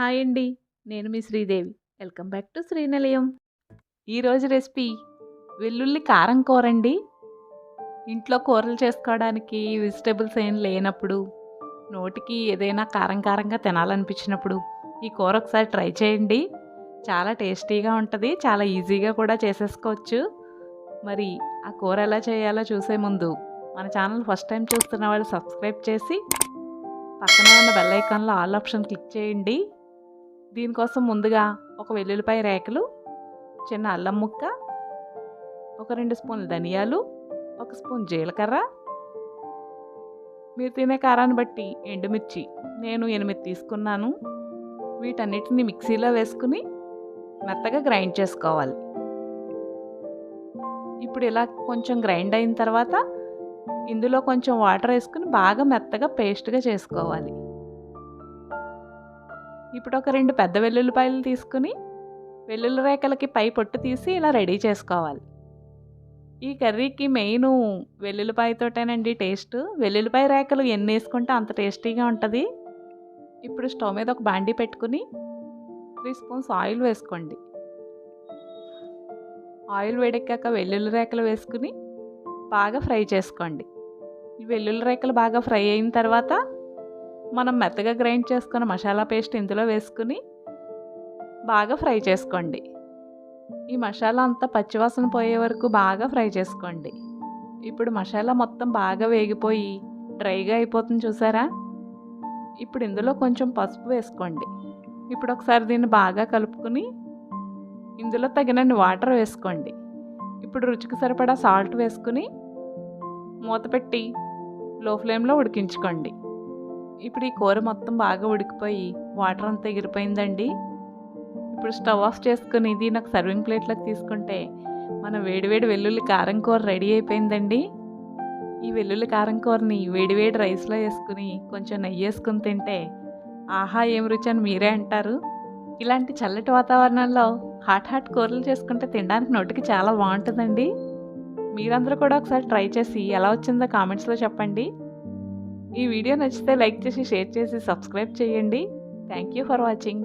Hi అండి. నేను మీ Sridevi. Welcome back to Srinilayam. ఈరోజు రెసిపీ వెల్లుల్లి కారం కూరండి. ఇంట్లో కూరలు చేసుకోవడానికి వెజిటబుల్స్ ఏం లేనప్పుడు, నోటికి ఏదైనా కారం కారంగా తినాలనిపించినప్పుడు ఈ కూర ఒకసారి ట్రై చేయండి. చాలా టేస్టీగా ఉంటుంది. చాలా ఈజీగా కూడా చేసేసుకోవచ్చు. మరి ఆ కూర ఎలా చేయాలో చూసే ముందు మన ఛానల్ ఫస్ట్ టైం చూస్తున్న వాళ్ళు సబ్స్క్రైబ్ చేసి పక్కనే ఉన్న బెల్ ఐకాన్లో ఆల్ ఆప్షన్ క్లిక్ చేయండి. దీనికోసం ముందుగా ఒక వెల్లుల్లిపాయ రేకలు, చిన్న అల్లం ముక్క, ఒక 2 స్పూన్ల ధనియాలు, 1 స్పూన్ జీలకర్ర, మీరు తినే కారాన్ని బట్టి ఎండుమిర్చి నేను 8 తీసుకున్నాను. వీటన్నిటిని మిక్సీలో వేసుకుని మెత్తగా గ్రైండ్ చేసుకోవాలి. ఇప్పుడు ఇలా కొంచెం గ్రైండ్ అయిన తర్వాత ఇందులో కొంచెం వాటర్ వేసుకుని బాగా మెత్తగా పేస్ట్గా చేసుకోవాలి. ఇప్పుడు ఒక 2 పెద్ద వెల్లుల్లిపాయలు తీసుకుని వెల్లుల్లి రేకలకి పై పొట్టు తీసి ఇలా రెడీ చేసుకోవాలి. ఈ కర్రీకి మెయిన్ వెల్లుల్లిపాయతోటేనండి టేస్ట్. వెల్లుల్లిపాయ రేకలు ఎన్ని వేసుకుంటే అంత టేస్టీగా ఉంటుంది. ఇప్పుడు స్టవ్ మీద ఒక బాండీ పెట్టుకుని 3 స్పూన్స్ ఆయిల్ వేసుకోండి. ఆయిల్ వేడెక్కాక వెల్లుల్లి రేకలు వేసుకుని బాగా ఫ్రై చేసుకోండి. ఈ వెల్లుల్లి రేకలు బాగా ఫ్రై అయిన తర్వాత మనం మెత్తగా గ్రైండ్ చేసుకున్న మసాలా పేస్ట్ ఇందులో వేసుకుని బాగా ఫ్రై చేసుకోండి. ఈ మసాలా అంతా పచ్చివాసన పోయే వరకు బాగా ఫ్రై చేసుకోండి. ఇప్పుడు మసాలా మొత్తం బాగా వేగిపోయి డ్రైగా అయిపోతుంది చూసారా. ఇప్పుడు ఇందులో కొంచెం పసుపు వేసుకోండి. ఇప్పుడు ఒకసారి దీన్ని బాగా కలుపుకుని ఇందులో తగినన్ని వాటర్ వేసుకోండి. ఇప్పుడు రుచికి సరిపడా సాల్ట్ వేసుకుని మూత పెట్టి లో ఫ్లేమ్లో ఉడికించుకోండి. ఇప్పుడు ఈ కూర మొత్తం బాగా ఉడికిపోయి వాటర్ అంతా ఎగిరిపోయిందండి. ఇప్పుడు స్టవ్ ఆఫ్ చేసుకుని దీన్ని ఒక సర్వింగ్ ప్లేట్లోకి తీసుకుంటే మన వేడివేడి వెల్లుల్లి కారం కూర రెడీ అయిపోయిందండి. ఈ వెల్లుల్లి కారం కూరని వేడివేడి రైస్లో వేసుకుని కొంచెం నెయ్యి వేసుకుని తింటే ఆహా ఏం రుచి అని మీరే అంటారు. ఇలాంటి చల్లటి వాతావరణంలో హాట్ కూరలు చేసుకుంటే తినడానికి నోటికి చాలా బాగుంటుందండి. మీరందరూ కూడా ఒకసారి ట్రై చేసి ఎలా వచ్చిందో కామెంట్స్లో చెప్పండి. ఈ వీడియో నచ్చితే లైక్ చేసి షేర్ చేసి సబ్స్క్రైబ్ చేయండి. Thank you for watching.